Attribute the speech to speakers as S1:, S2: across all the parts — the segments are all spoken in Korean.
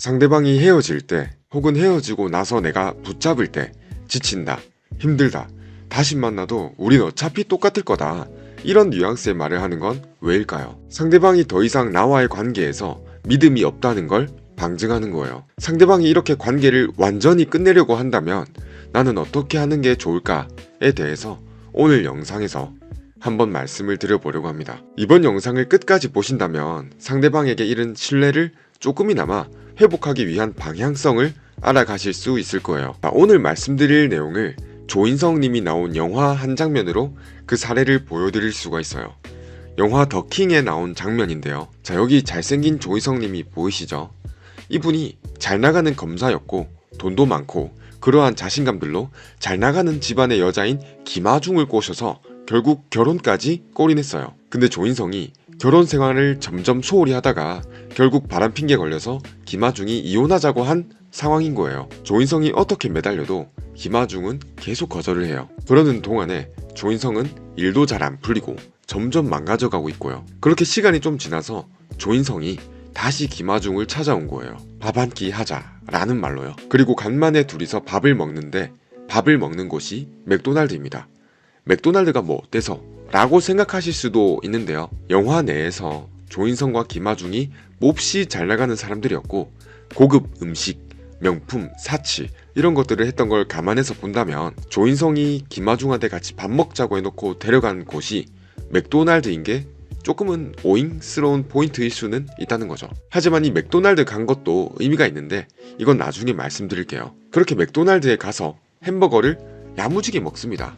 S1: 상대방이 헤어질 때 혹은 헤어지고 나서 내가 붙잡을 때 지친다, 힘들다, 다시 만나도 우린 어차피 똑같을 거다, 이런 뉘앙스의 말을 하는 건 왜일까요? 상대방이 더 이상 나와의 관계에서 믿음이 없다는 걸 방증하는 거예요. 상대방이 이렇게 관계를 완전히 끝내려고 한다면 나는 어떻게 하는 게 좋을까에 대해서 오늘 영상에서 한번 말씀을 드려보려고 합니다. 이번 영상을 끝까지 보신다면 상대방에게 잃은 신뢰를 조금이나마 회복하기 위한 방향성을 알아가실 수 있을 거예요. 오늘 말씀드릴 내용을 조인성 님이 나온 영화 한 장면으로 그 사례를 보여드릴 수가 있어요. 영화 더 킹에 나온 장면인데요. 자, 여기 잘생긴 조인성 님이 보이시죠? 이분이 잘 나가는 검사였고 돈도 많고 그러한 자신감들로 잘 나가는 집안의 여자인 김아중을 꼬셔서 결국 결혼까지 꼬리냈어요. 근데 조인성이 결혼 생활을 점점 소홀히 하다가 결국 바람 핑계 걸려서 김아중이 이혼하자고 한 상황인 거예요. 조인성이 어떻게 매달려도 김아중은 계속 거절을 해요. 그러는 동안에 조인성은 일도 잘 안 풀리고 점점 망가져가고 있고요. 그렇게 시간이 좀 지나서 조인성이 다시 김아중을 찾아온 거예요. 밥 한 끼 하자 라는 말로요. 그리고 간만에 둘이서 밥을 먹는데 밥을 먹는 곳이 맥도날드입니다. 맥도날드가 뭐 어때서? 라고 생각하실 수도 있는데요. 영화 내에서 조인성과 김아중이 몹시 잘 나가는 사람들이었고 고급 음식, 명품, 사치 이런 것들을 했던 걸 감안해서 본다면 조인성이 김아중한테 같이 밥 먹자고 해놓고 데려간 곳이 맥도날드인 게 조금은 오잉스러운 포인트일 수는 있다는 거죠. 하지만 이 맥도날드 간 것도 의미가 있는데 이건 나중에 말씀드릴게요. 그렇게 맥도날드에 가서 햄버거를 야무지게 먹습니다.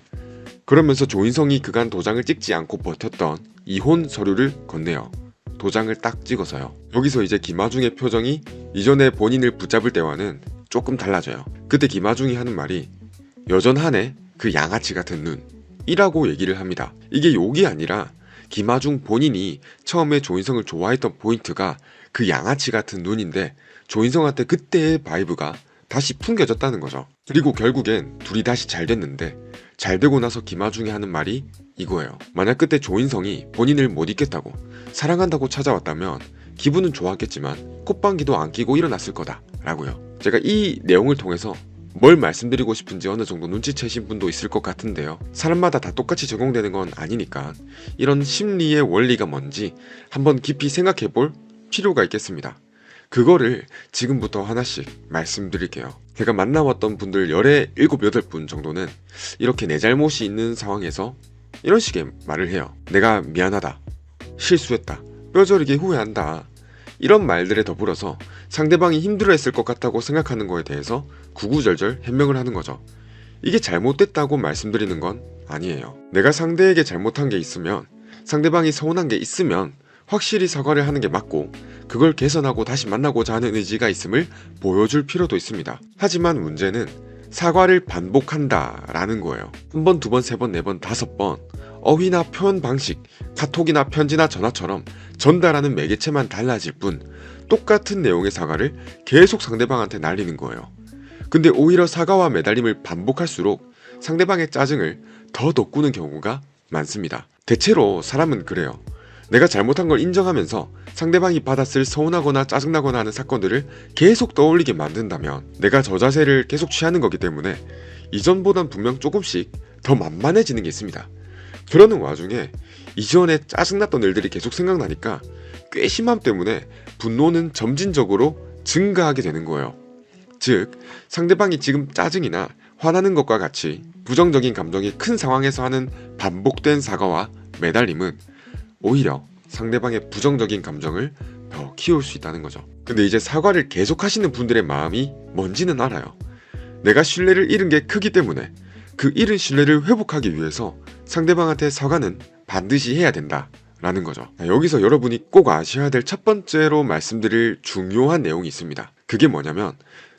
S1: 그러면서 조인성이 그간 도장을 찍지 않고 버텼던 이혼 서류를 건네요. 도장을 딱 찍어서요. 여기서 이제 김아중의 표정이 이전에 본인을 붙잡을 때와는 조금 달라져요. 그때 김아중이 하는 말이 여전하네 그 양아치 같은 눈 이라고 얘기를 합니다. 이게 욕이 아니라 김아중 본인이 처음에 조인성을 좋아했던 포인트가 그 양아치 같은 눈인데 조인성한테 그때의 바이브가 다시 풍겨졌다는 거죠. 그리고 결국엔 둘이 다시 잘 됐는데 잘 되고 나서 김아중이 하는 말이 이거예요. 만약 그때 조인성이 본인을 못 잊겠다고 사랑한다고 찾아왔다면 기분은 좋았겠지만 콧방귀도 안 끼고 일어났을 거다 라고요. 제가 이 내용을 통해서 뭘 말씀드리고 싶은지 어느 정도 눈치채신 분도 있을 것 같은데요. 사람마다 다 똑같이 적용되는 건 아니니까 이런 심리의 원리가 뭔지 한번 깊이 생각해 볼 필요가 있겠습니다. 그거를 지금부터 하나씩 말씀드릴게요. 제가 만나왔던 분들 열에 7, 8분 정도는 이렇게 내 잘못이 있는 상황에서 이런 식의 말을 해요. 내가 미안하다, 실수했다, 뼈저리게 후회한다, 이런 말들에 더불어서 상대방이 힘들어했을 것 같다고 생각하는 거에 대해서 구구절절 해명을 하는 거죠. 이게 잘못됐다고 말씀드리는 건 아니에요. 내가 상대에게 잘못한 게 있으면, 상대방이 서운한 게 있으면 확실히 사과를 하는 게 맞고 그걸 개선하고 다시 만나고자 하는 의지가 있음을 보여줄 필요도 있습니다. 하지만 문제는 사과를 반복한다 라는 거예요. 한 번, 두 번, 세 번, 네 번, 5번 어휘나 표현 방식, 카톡이나 편지나 전화처럼 전달하는 매개체만 달라질 뿐 똑같은 내용의 사과를 계속 상대방한테 날리는 거예요. 근데 오히려 사과와 매달림을 반복할수록 상대방의 짜증을 더 돋구는 경우가 많습니다. 대체로 사람은 그래요. 내가 잘못한 걸 인정하면서 상대방이 받았을 서운하거나 짜증나거나 하는 사건들을 계속 떠올리게 만든다면 내가 저 자세를 계속 취하는 거기 때문에 이전보단 분명 조금씩 더 만만해지는 게 있습니다. 그러는 와중에 이전에 짜증났던 일들이 계속 생각나니까 괘씸함 때문에 분노는 점진적으로 증가하게 되는 거예요. 즉 상대방이 지금 짜증이나 화나는 것과 같이 부정적인 감정이 큰 상황에서 하는 반복된 사과와 매달림은 오히려 상대방의 부정적인 감정을 더 키울 수 있다는 거죠. 근데 이제 사과를 계속 하시는 분들의 마음이 뭔지는 알아요. 내가 신뢰를 잃은 게 크기 때문에 그 잃은 신뢰를 회복하기 위해서 상대방한테 사과는 반드시 해야 된다 라는 거죠. 여기서 여러분이 꼭 아셔야 될 첫 번째로 말씀드릴 중요한 내용이 있습니다. 그게 뭐냐면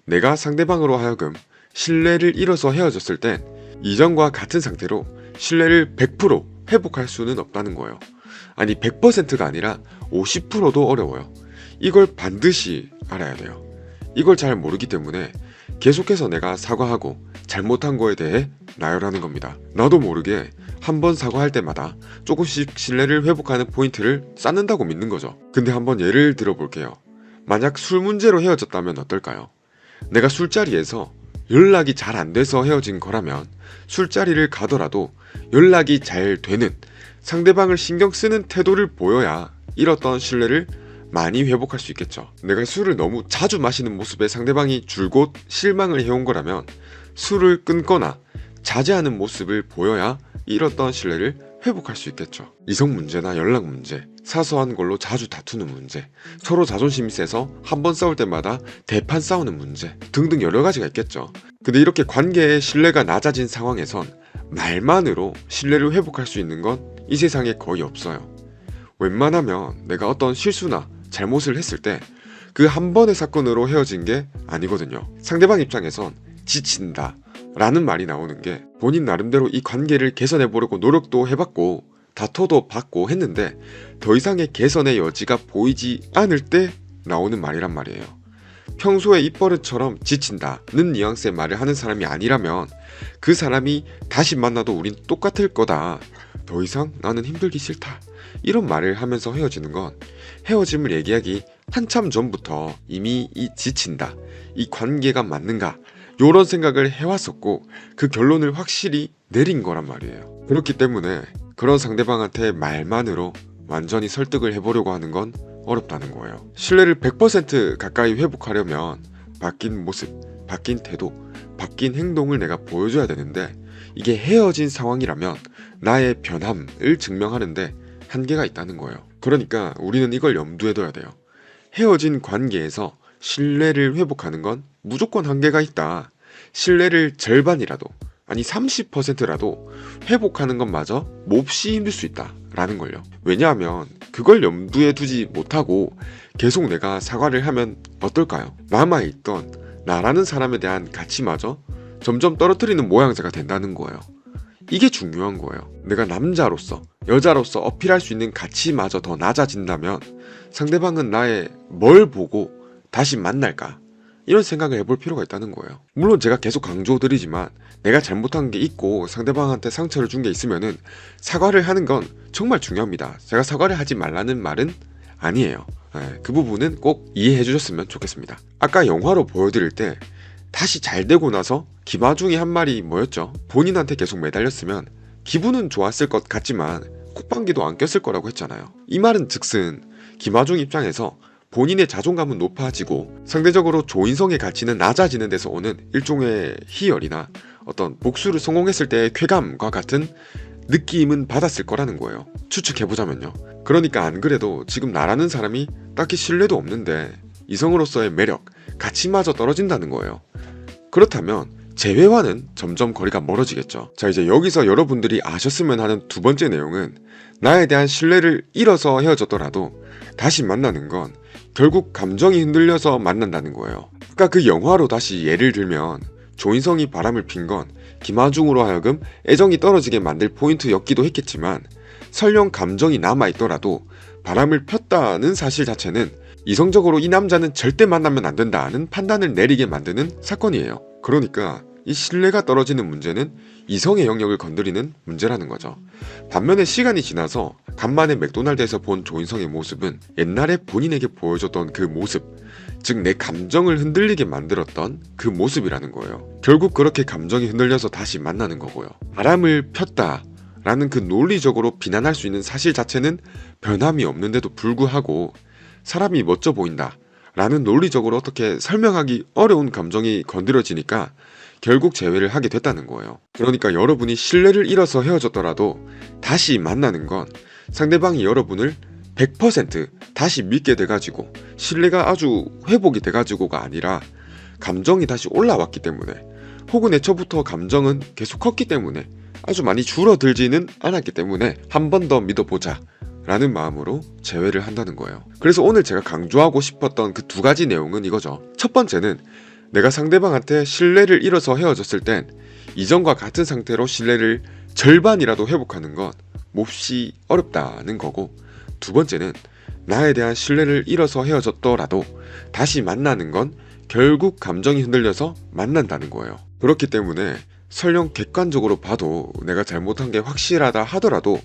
S1: 내가 상대방으로 하여금 신뢰를 잃어서 헤어졌을 땐 이전과 같은 상태로 신뢰를 100% 회복할 수는 없다는 거예요. 아니 100%가 아니라 50%도 어려워요. 이걸 반드시 알아야 돼요. 이걸 잘 모르기 때문에 계속해서 내가 사과하고 잘못한 거에 대해 나열하는 겁니다. 나도 모르게 한 번 사과할 때마다 조금씩 신뢰를 회복하는 포인트를 쌓는다고 믿는 거죠. 근데 한번 예를 들어 볼게요. 만약 술 문제로 헤어졌다면 어떨까요? 내가 술자리에서 연락이 잘 안 돼서 헤어진 거라면 술자리를 가더라도 연락이 잘 되는, 상대방을 신경 쓰는 태도를 보여야 잃었던 신뢰를 많이 회복할 수 있겠죠. 내가 술을 너무 자주 마시는 모습에 상대방이 줄곧 실망을 해온 거라면 술을 끊거나 자제하는 모습을 보여야 잃었던 신뢰를 회복할 수 있겠죠. 이성 문제나 연락 문제, 사소한 걸로 자주 다투는 문제, 서로 자존심이 세서 한 번 싸울 때마다 대판 싸우는 문제 등등 여러 가지가 있겠죠. 근데 이렇게 관계의 신뢰가 낮아진 상황에선 말만으로 신뢰를 회복할 수 있는 건 이 세상에 거의 없어요. 웬만하면 내가 어떤 실수나 잘못을 했을 때 그 한 번의 사건으로 헤어진 게 아니거든요. 상대방 입장에선 지친다 라는 말이 나오는 게 본인 나름대로 이 관계를 개선해 보려고 노력도 해봤고 다퉈도 봤고 했는데 더 이상의 개선의 여지가 보이지 않을 때 나오는 말이란 말이에요. 평소에 입버릇처럼 지친다는 뉘앙스의 말을 하는 사람이 아니라면 그 사람이 다시 만나도 우린 똑같을 거다, 더 이상 나는 힘들기 싫다, 이런 말을 하면서 헤어지는 건 헤어짐을 얘기하기 한참 전부터 이미 이 지친다, 이 관계가 맞는가 요런 생각을 해왔었고 그 결론을 확실히 내린 거란 말이에요. 그렇기 때문에 그런 상대방한테 말만으로 완전히 설득을 해보려고 하는 건 어렵다는 거예요. 신뢰를 100% 가까이 회복하려면 바뀐 모습, 바뀐 태도, 바뀐 행동을 내가 보여줘야 되는데 이게 헤어진 상황이라면 나의 변함을 증명하는데 한계가 있다는 거예요. 그러니까 우리는 이걸 염두에 둬야 돼요. 헤어진 관계에서 신뢰를 회복하는 건 무조건 한계가 있다. 신뢰를 절반이라도, 아니 30%라도 회복하는 것마저 몹시 힘들 수 있다 라는 걸요. 왜냐하면 그걸 염두에 두지 못하고 계속 내가 사과를 하면 어떨까요? 남아있던 나라는 사람에 대한 가치마저 점점 떨어뜨리는 모양새가 된다는 거예요. 이게 중요한 거예요. 내가 남자로서, 여자로서 어필할 수 있는 가치마저 더 낮아진다면 상대방은 나의 뭘 보고 다시 만날까? 이런 생각을 해볼 필요가 있다는 거예요. 물론 제가 계속 강조드리지만 내가 잘못한 게 있고 상대방한테 상처를 준 게 있으면은 사과를 하는 건 정말 중요합니다. 제가 사과를 하지 말라는 말은 아니에요. 그 부분은 꼭 이해해 주셨으면 좋겠습니다. 아까 영화로 보여드릴 때 다시 잘 되고 나서 김아중이 한 말이 뭐였죠? 본인한테 계속 매달렸으면 기분은 좋았을 것 같지만 콧방귀도 안 꼈을 거라고 했잖아요. 이 말은 즉슨 김아중 입장에서 본인의 자존감은 높아지고 상대적으로 조인성의 가치는 낮아지는 데서 오는 일종의 희열이나 어떤 복수를 성공했을 때의 쾌감과 같은 느낌은 받았을 거라는 거예요. 추측해보자면요. 그러니까 안 그래도 지금 나라는 사람이 딱히 신뢰도 없는데 이성으로서의 매력, 가치마저 떨어진다는 거예요. 그렇다면 재회와는 점점 거리가 멀어지겠죠. 자, 이제 여기서 여러분들이 아셨으면 하는 두 번째 내용은 나에 대한 신뢰를 잃어서 헤어졌더라도 다시 만나는 건 결국 감정이 흔들려서 만난다는 거예요. 아까 그 영화로 다시 예를 들면 조인성이 바람을 핀 건 김아중으로 하여금 애정이 떨어지게 만들 포인트였기도 했겠지만 설령 감정이 남아있더라도 바람을 폈다는 사실 자체는 이성적으로 이 남자는 절대 만나면 안 된다는 판단을 내리게 만드는 사건이에요. 그러니까 이 신뢰가 떨어지는 문제는 이성의 영역을 건드리는 문제라는 거죠. 반면에 시간이 지나서 간만에 맥도날드에서 본 조인성의 모습은 옛날에 본인에게 보여줬던 그 모습, 즉 내 감정을 흔들리게 만들었던 그 모습이라는 거예요. 결국 그렇게 감정이 흔들려서 다시 만나는 거고요. 바람을 폈다 라는 그 논리적으로 비난할 수 있는 사실 자체는 변함이 없는데도 불구하고 사람이 멋져 보인다 라는 논리적으로 어떻게 설명하기 어려운 감정이 건드려지니까 결국 재회를 하게 됐다는 거예요. 그러니까 여러분이 신뢰를 잃어서 헤어졌더라도 다시 만나는 건 상대방이 여러분을 100% 다시 믿게 돼가지고 신뢰가 아주 회복이 돼가지고가 아니라 감정이 다시 올라왔기 때문에, 혹은 애초부터 감정은 계속 컸기 때문에 아주 많이 줄어들지는 않았기 때문에 한 번 더 믿어보자 라는 마음으로 재회를 한다는 거예요. 그래서 오늘 제가 강조하고 싶었던 그 두 가지 내용은 이거죠. 첫 번째는 내가 상대방한테 신뢰를 잃어서 헤어졌을 땐 이전과 같은 상태로 신뢰를 절반이라도 회복하는 건 몹시 어렵다는 거고, 두 번째는 나에 대한 신뢰를 잃어서 헤어졌더라도 다시 만나는 건 결국 감정이 흔들려서 만난다는 거예요. 그렇기 때문에 설령 객관적으로 봐도 내가 잘못한 게 확실하다 하더라도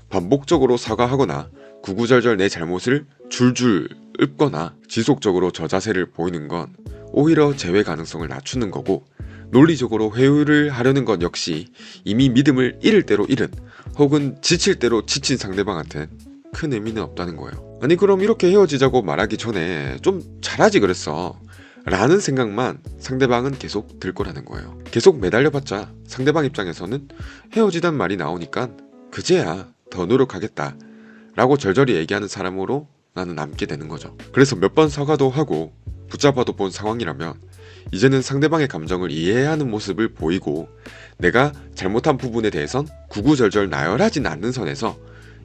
S1: 반복적으로 사과하거나 구구절절 내 잘못을 줄줄 읊거나 지속적으로 저 자세를 보이는 건 오히려 재회 가능성을 낮추는 거고, 논리적으로 회유를 하려는 것 역시 이미 믿음을 잃을 대로 잃은 혹은 지칠 대로 지친 상대방한텐 큰 의미는 없다는 거예요. 아니 그럼 이렇게 헤어지자고 말하기 전에 좀 잘하지 그랬어 라는 생각만 상대방은 계속 들 거라는 거예요. 계속 매달려봤자 상대방 입장에서는 헤어지단 말이 나오니까 그제야 더 노력하겠다 라고 절절히 얘기하는 사람으로 나는 남게 되는 거죠. 그래서 몇 번 사과도 하고 붙잡아도 본 상황이라면 이제는 상대방의 감정을 이해하는 모습을 보이고, 내가 잘못한 부분에 대해선 구구절절 나열하진 않는 선에서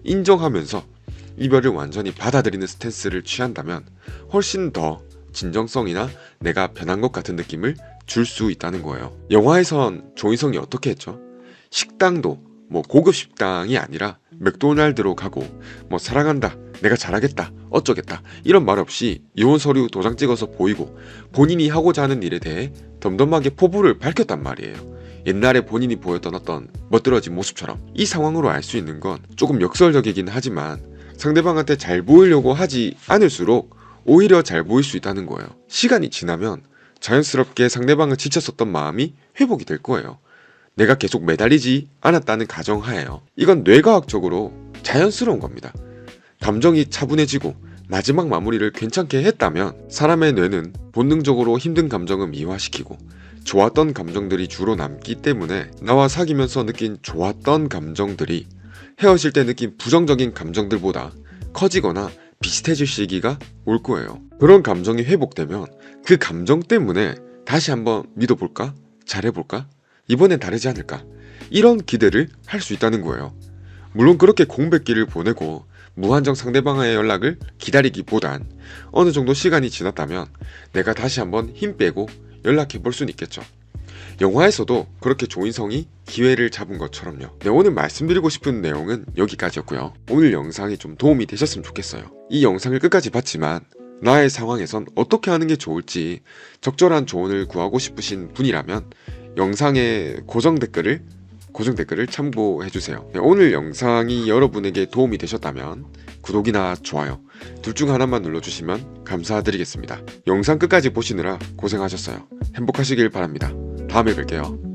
S1: 인정하면서 이별을 완전히 받아들이는 스탠스를 취한다면 훨씬 더 진정성이나 내가 변한 것 같은 느낌을 줄 수 있다는 거예요. 영화에선 조인성이 어떻게 했죠? 식당도 고급 식당이 아니라 맥도날드로 가고 사랑한다, 내가 잘하겠다, 어쩌겠다 이런 말 없이 이혼 서류 도장 찍어서 보이고 본인이 하고자 하는 일에 대해 덤덤하게 포부를 밝혔단 말이에요. 옛날에 본인이 보였던 어떤 멋들어진 모습처럼. 이 상황으로 알 수 있는 건 조금 역설적이긴 하지만 상대방한테 잘 보이려고 하지 않을수록 오히려 잘 보일 수 있다는 거예요. 시간이 지나면 자연스럽게 상대방을 지쳤었던 마음이 회복이 될 거예요. 내가 계속 매달리지 않았다는 가정하에요. 이건 뇌과학적으로 자연스러운 겁니다. 감정이 차분해지고 마지막 마무리를 괜찮게 했다면 사람의 뇌는 본능적으로 힘든 감정을 미화시키고 좋았던 감정들이 주로 남기 때문에 나와 사귀면서 느낀 좋았던 감정들이 헤어질 때 느낀 부정적인 감정들보다 커지거나 비슷해질 시기가 올 거예요. 그런 감정이 회복되면 그 감정 때문에 다시 한번 믿어볼까? 잘해볼까? 이번엔 다르지 않을까? 이런 기대를 할 수 있다는 거예요. 물론 그렇게 공백기를 보내고 무한정 상대방의 연락을 기다리기보단 어느 정도 시간이 지났다면 내가 다시 한번 힘 빼고 연락해 볼 수는 있겠죠. 영화에서도 그렇게 조인성이 기회를 잡은 것처럼요. 네, 오늘 말씀드리고 싶은 내용은 여기까지였고요. 오늘 영상이 좀 도움이 되셨으면 좋겠어요. 이 영상을 끝까지 봤지만 나의 상황에선 어떻게 하는 게 좋을지 적절한 조언을 구하고 싶으신 분이라면 영상의 고정 댓글을 참고해주세요. 네, 오늘 영상이 여러분에게 도움이 되셨다면 구독이나 좋아요 둘 중 하나만 눌러주시면 감사드리겠습니다. 영상 끝까지 보시느라 고생하셨어요. 행복하시길 바랍니다. 다음에 뵐게요.